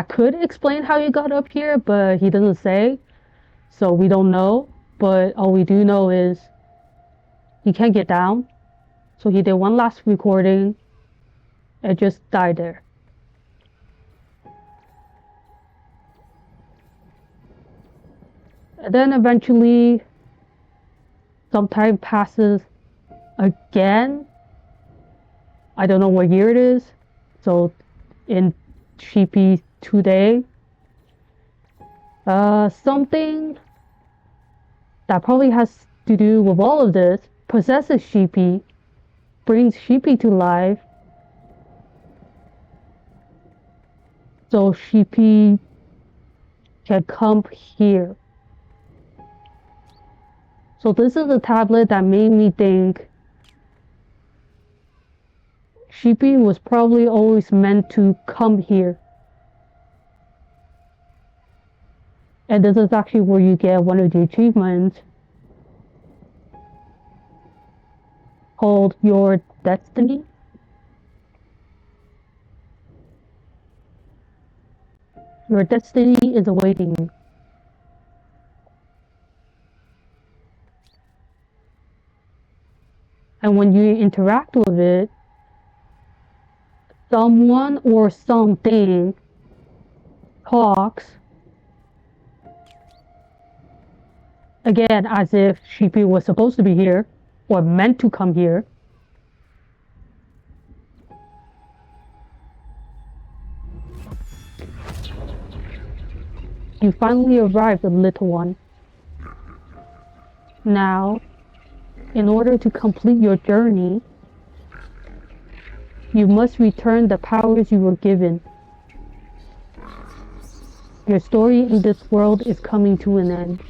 could explain how he got up here, but he doesn't say, so we don't know. but all we do know is he can't get down. So he did one last recording and just died there. And then eventually, some time passes again. I don't know what year it is. So in Sheepy today, something that probably has to do with all of this possesses Sheepy, brings Sheepy to life, so Sheepy can come here. So this is a tablet that made me think Sheepy was probably always meant to come here. And this is actually where you get one of the achievements called Your Destiny. Your destiny is awaiting you. And when you interact with it, someone or something talks, again, as if Sheepy was supposed to be here or meant to come here. You finally arrived, little one. Now, in order to complete your journey, you must return the powers you were given. Your story in this world is coming to an end.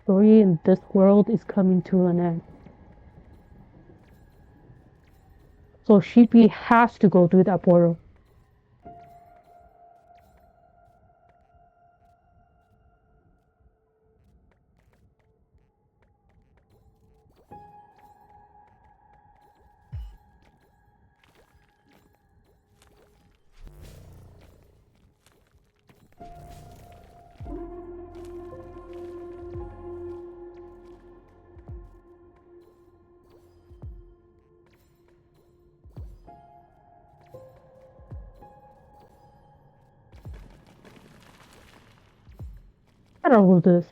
Story in this world is coming to an end. So Sheepy has to go through that portal. I don't know this.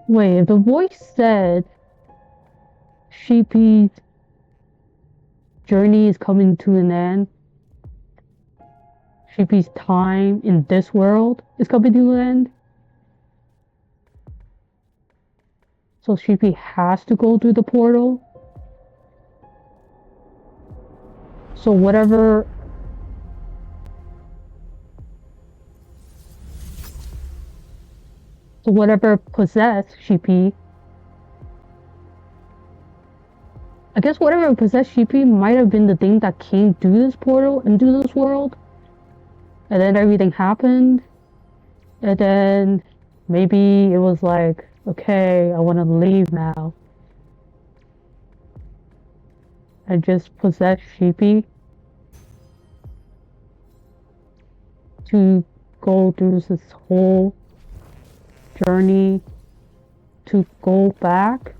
Wait, the voice said Sheepy's journey is coming to an end. Sheepy's time in this world is coming to an end. So Sheepy has to go through the portal. So whatever possessed Sheepy, I guess whatever possessed Sheepy might have been the thing that came through this portal into this world. And then everything happened. And then maybe it was like, okay, I want to leave now. I just possessed Sheepy to go through this whole journey to go back.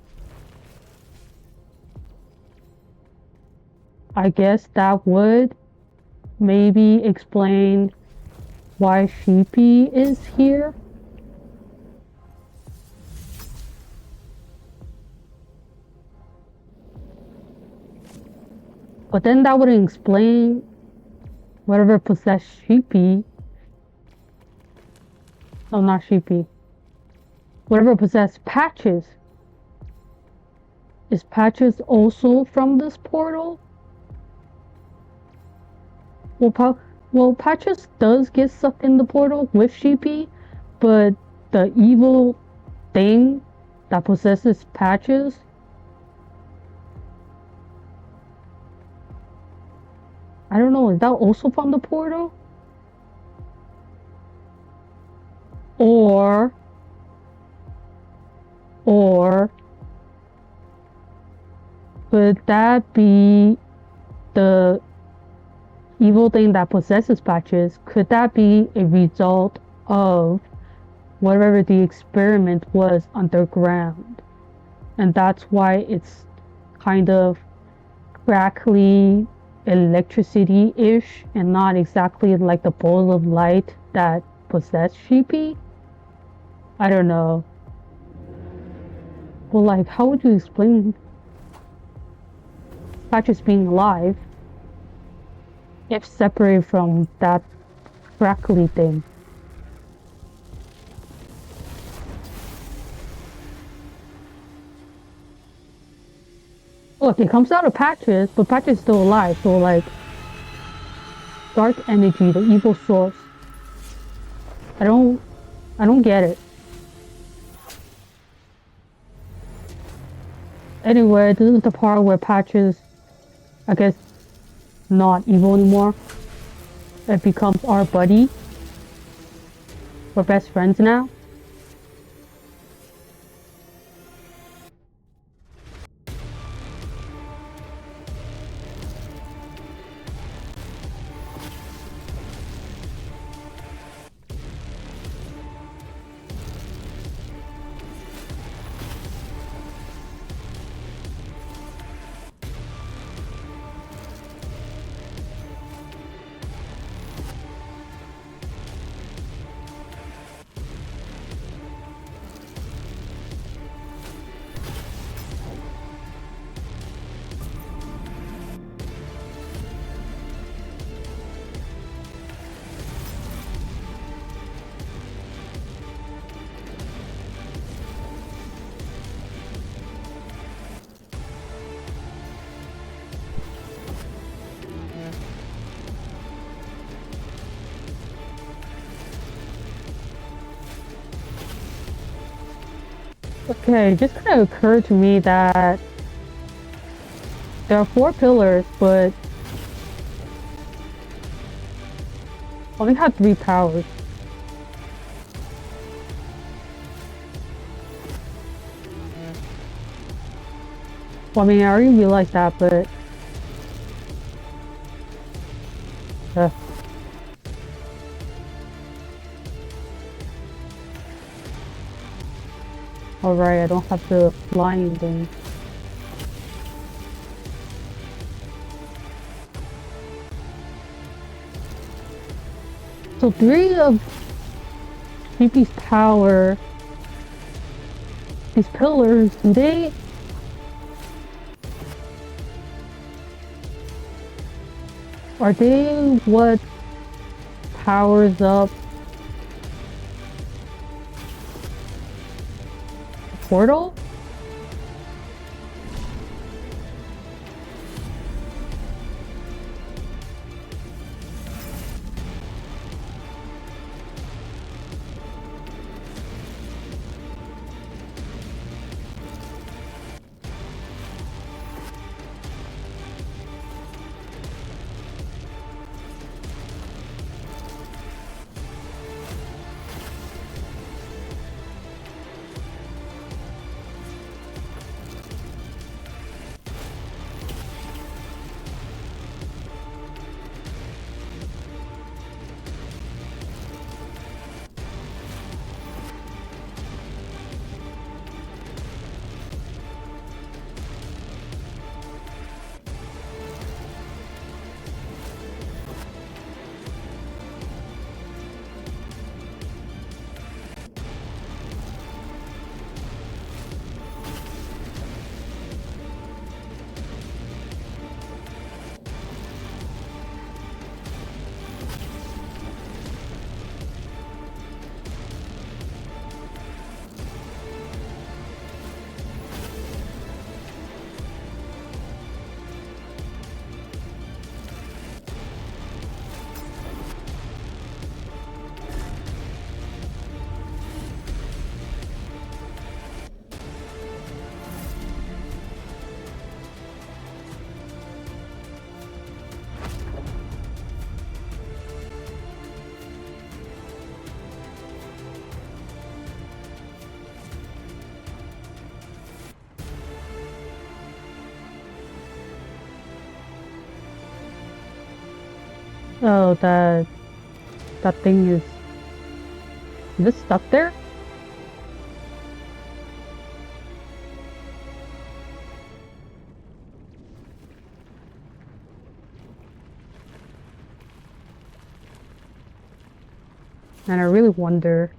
I guess that would maybe explain why Sheepy is here. But then that wouldn't explain whatever possessed Sheepy. No, not Sheepy. Whatever possessed Patches. Is Patches also from this portal? Well, Patches does get sucked in the portal with Sheepy, but the evil thing that possesses Patches. I don't know, is that also from the portal? Or could that be the evil thing that possesses Patches? Could that be a result of whatever the experiment was underground? And that's why it's kind of crackly electricity-ish and not exactly like the ball of light that possessed Sheepy? I don't know. Well, like, how would you explain Patches being alive if separated from that crackly thing? Look, it comes out of Patches, but Patches is still alive, so like, dark energy, the evil source. I don't get it. Anyway, this is the part where Patches, I guess, not evil anymore. It becomes our buddy. We're best friends now. Okay, it just kind of occurred to me that there are 4 pillars, but only have 3 powers. Well, I mean, I already realized that, but alright, I don't have the flying thing. So 3 of Sheepy's power, these pillars, are they what powers up the portal? Oh, that thing is it stuck there? And I really wonder.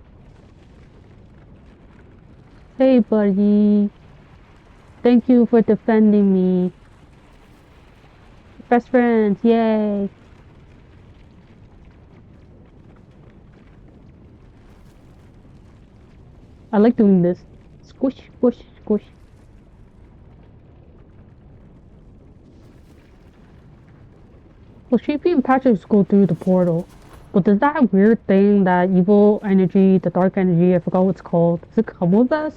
Hey, buddy. Thank you for defending me. Best friends, yay. I like doing this. Squish, squish, squish. Well, Sheepy and Patrick go through the portal. But does that weird thing, that evil energy, the dark energy, I forgot what it's called, does it come with us?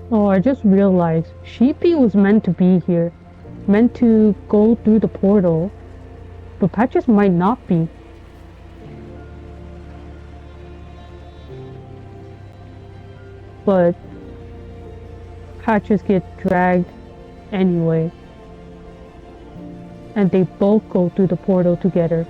Oh, I just realized Sheepy was meant to be here, meant to go through the portal, but Patches might not be. But Patches get dragged anyway, and they both go through the portal together.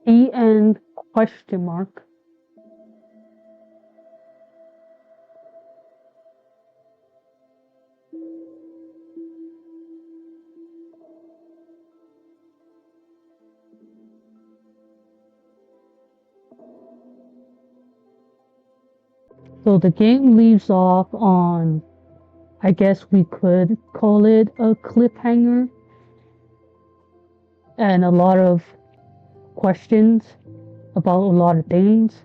The end question mark. So the game leaves off on, I guess we could call it a cliffhanger, and a lot of questions about a lot of things.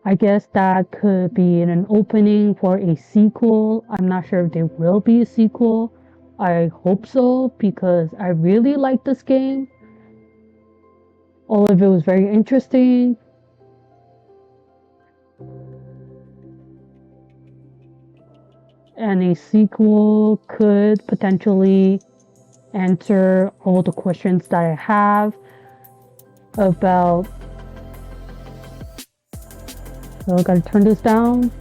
I guess that could be an opening for a sequel. I'm not sure if there will be a sequel. I hope so, because I really like this game. All of it was very interesting. And a sequel could potentially answer all the questions that I have about. So I gotta turn this down.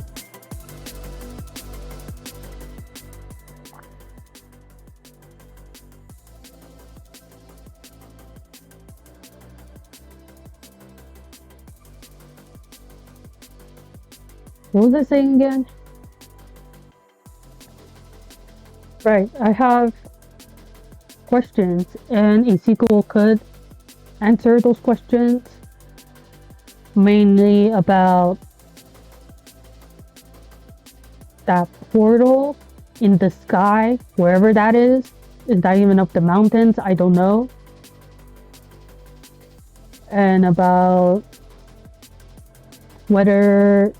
What was I saying again? Right, I have questions, and a sequel could answer those questions, mainly about that portal in the sky, wherever that is. Is that even up the mountains? I don't know. And about whether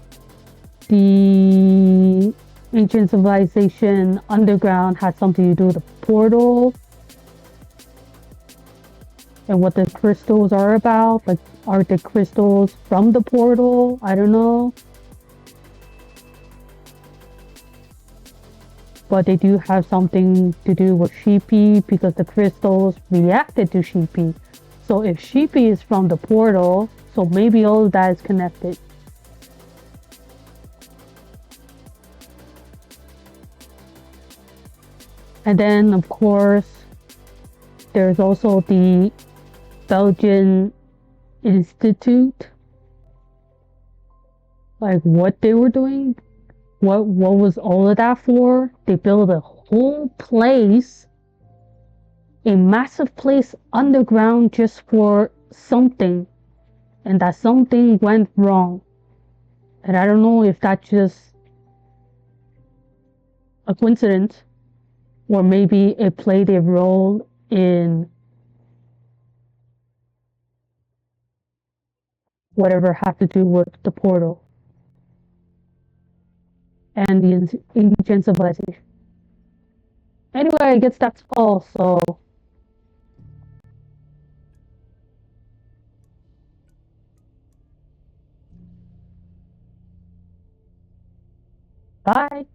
the ancient civilization underground has something to do with the portal, and what the crystals are about. Like, are the crystals from the portal? I don't know. But they do have something to do with Sheepy, because the crystals reacted to Sheepy. So if Sheepy is from the portal, so maybe all of that is connected. And then, of course, there's also the Belgian Institute. Like, what they were doing. what was all of that for? They built a whole place, a massive place underground just for something, and that something went wrong. And I don't know if that's just a coincidence or maybe it played a role in whatever had to do with the portal and the ancient civilization. Anyway, I guess that's all, so bye.